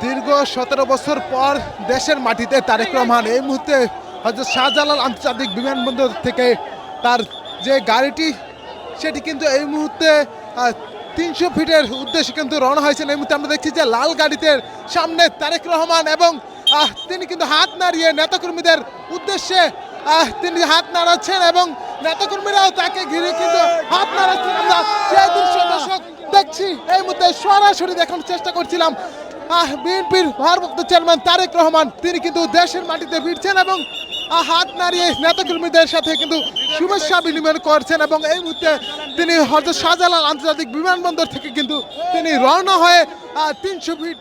দীর্ঘ 17 বছর পর দেশের মাটিতে তারেক রহমান এই মুহূর্তে হযরত শাহজালাল আন্তর্জাতিক বিমানবন্দর থেকে তার যে গাড়িটি সেটি কিন্তু এই মুহূর্তে 300 ফিটের উদ্দেশ্যে কিন্তু রওনা হয়েছেন। এই মুহূর্তে আমরা দেখছি যে লাল গাড়িতে সামনে তারেক রহমান এবং তিনি কিন্তু হাত নাড়িয়ে নেতাকর্মীদের উদ্দেশ্যে তিনি হাত নাড়াচ্ছেন এবং নেতাকর্মীরাও তাকে ঘিরে কিন্তু হাত নাড়াচ্ছেন। আমরা সেই দৃশ্য দর্শক দেখছি এই মুহূর্তে সরাসরি দেখানোর চেষ্টা করছিলাম। বিএনপির ভারপ্রাপ্ত চেয়ারম্যান তারেক রহমান তিনি কিন্তু দেশের মাটিতে ফিরছেন এবং হাত নাড়িয়ে নেতাকর্মীদের সাথে কিন্তু শুভেচ্ছা বিনিময় করছেন এবং এই মুহূর্তে তিনি হযরত শাহজালাল আন্তর্জাতিক বিমানবন্দর থেকে কিন্তু তিনি রওনা হয়ে 300 ফিট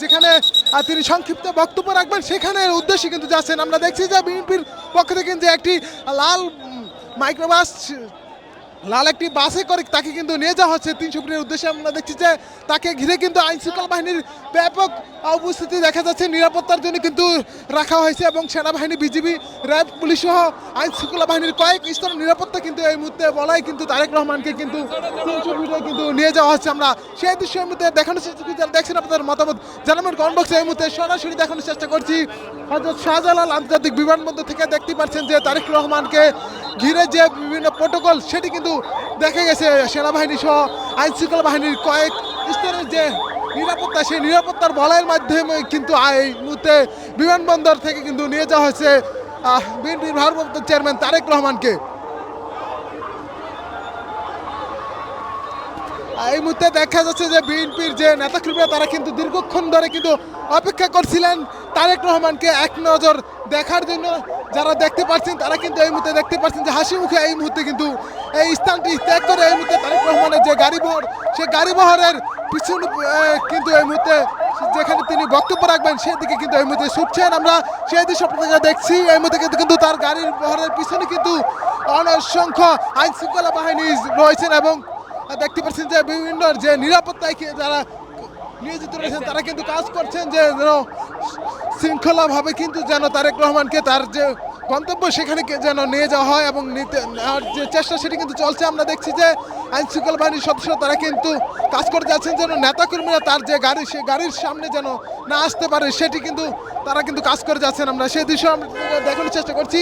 যেখানে তিনি সংক্ষিপ্ত বক্তব্য রাখবেন সেখানের উদ্দেশ্যে কিন্তু যাচ্ছেন। আমরা দেখছি যে বিএনপির পক্ষ থেকে কিন্তু একটি লাল মাইক্রোবাস লাল একটি বাসে করে তাকে কিন্তু নিয়ে যাওয়া হচ্ছে 300 ফিটের উদ্দেশ্যে। আমরা দেখছি যে তাকে ঘিরে কিন্তু আইনশৃঙ্খলা বাহিনীর ব্যাপক উপস্থিতি দেখা যাচ্ছে, নিরাপত্তার জন্য কিন্তু রাখা হয়েছে এবং সেনাবাহিনী, বিজিবি, র্যাব, পুলিশ সহ আইনশৃঙ্খলা বাহিনীর কয়েক স্তরের নিরাপত্তা কিন্তু এই মুহূর্তে বলাই কিন্তু তারেক রহমানকে কিন্তু 300 ফিটে কিন্তু নিয়ে যাওয়া হচ্ছে। আমরা সেই দৃশ্যের মধ্যে দেখানোর চেষ্টা করছি, যারা দেখছেন আপনাদের মতামত জানাবেন কমেন্ট বক্সে। এই মুহূর্তে সরাসরি দেখানোর চেষ্টা করছি হযরত শাহজালাল আন্তর্জাতিক বিমানবন্দর থেকে। দেখতে পাচ্ছেন যে তারেক রহমানকে ঘিরে যে বিভিন্ন প্রোটোকল সেটি কিন্তু দেখা গেছে সেনাবাহিনী সহ আইনশৃঙ্খলা বাহিনীর কয়েক স্তরের যে নিরাপত্তা, সেই নিরাপত্তার বলয়ের মাধ্যমে কিন্তু এই মুহূর্তে বিমানবন্দর থেকে কিন্তু নিয়ে যাওয়া হয়েছে বিএনপির ভারপ্রাপ্ত চেয়ারম্যান তারেক রহমানকে। এই মুহূর্তে দেখা যাচ্ছে যে বিএনপির যে নেতাকর্মীরা তারা কিন্তু দীর্ঘক্ষণ ধরে কিন্তু অপেক্ষা করছিলেন তারেক রহমানকে এক নজর দেখার জন্য। যারা দেখতে পাচ্ছেন তারা কিন্তু এই মুহূর্তে দেখতে পাচ্ছেন যে হাসি মুখে এই মুহূর্তে কিন্তু এই স্থানটি ত্যাগ করে এই মুহূর্তে তারেক রহমানের যে গাড়িবহর, সেই গাড়িবহরের পিছনে কিন্তু এই মুহূর্তে যেখানে তিনি বক্তব্য রাখবেন সেদিকে কিন্তু এই মুহূর্তে ছুটছেন। আমরা সেই দৃশ্য দেখছি। এই মুহূর্তে কিন্তু তার গাড়ির বহরের পিছনে কিন্তু অসংখ্য আইনশৃঙ্খলা বাহিনী রয়েছেন এবং দেখতে পাচ্ছেন যে বিভিন্ন যে নিরাপত্তায় যারা নিয়োজিত রয়েছেন তারা কিন্তু কাজ করছেন যে যেন শৃঙ্খলাভাবে কিন্তু যেন তারেক রহমানকে তার যে গন্তব্য সেখানে যেন নিয়ে যাওয়া হয় এবং নেওয়ার যে চেষ্টা সেটি কিন্তু চলছে। আমরা দেখছি যে আইনশৃঙ্খলা বাহিনীর সদস্য তারা কিন্তু কাজ করে যাচ্ছেন যেন নেতাকর্মীরা তার যে গাড়ি, সেই গাড়ির সামনে যেন না আসতে পারে সেটি কিন্তু তারা কিন্তু কাজ করে যাচ্ছেন। আমরা সেই দৃশ্য দেখানোর চেষ্টা করছি।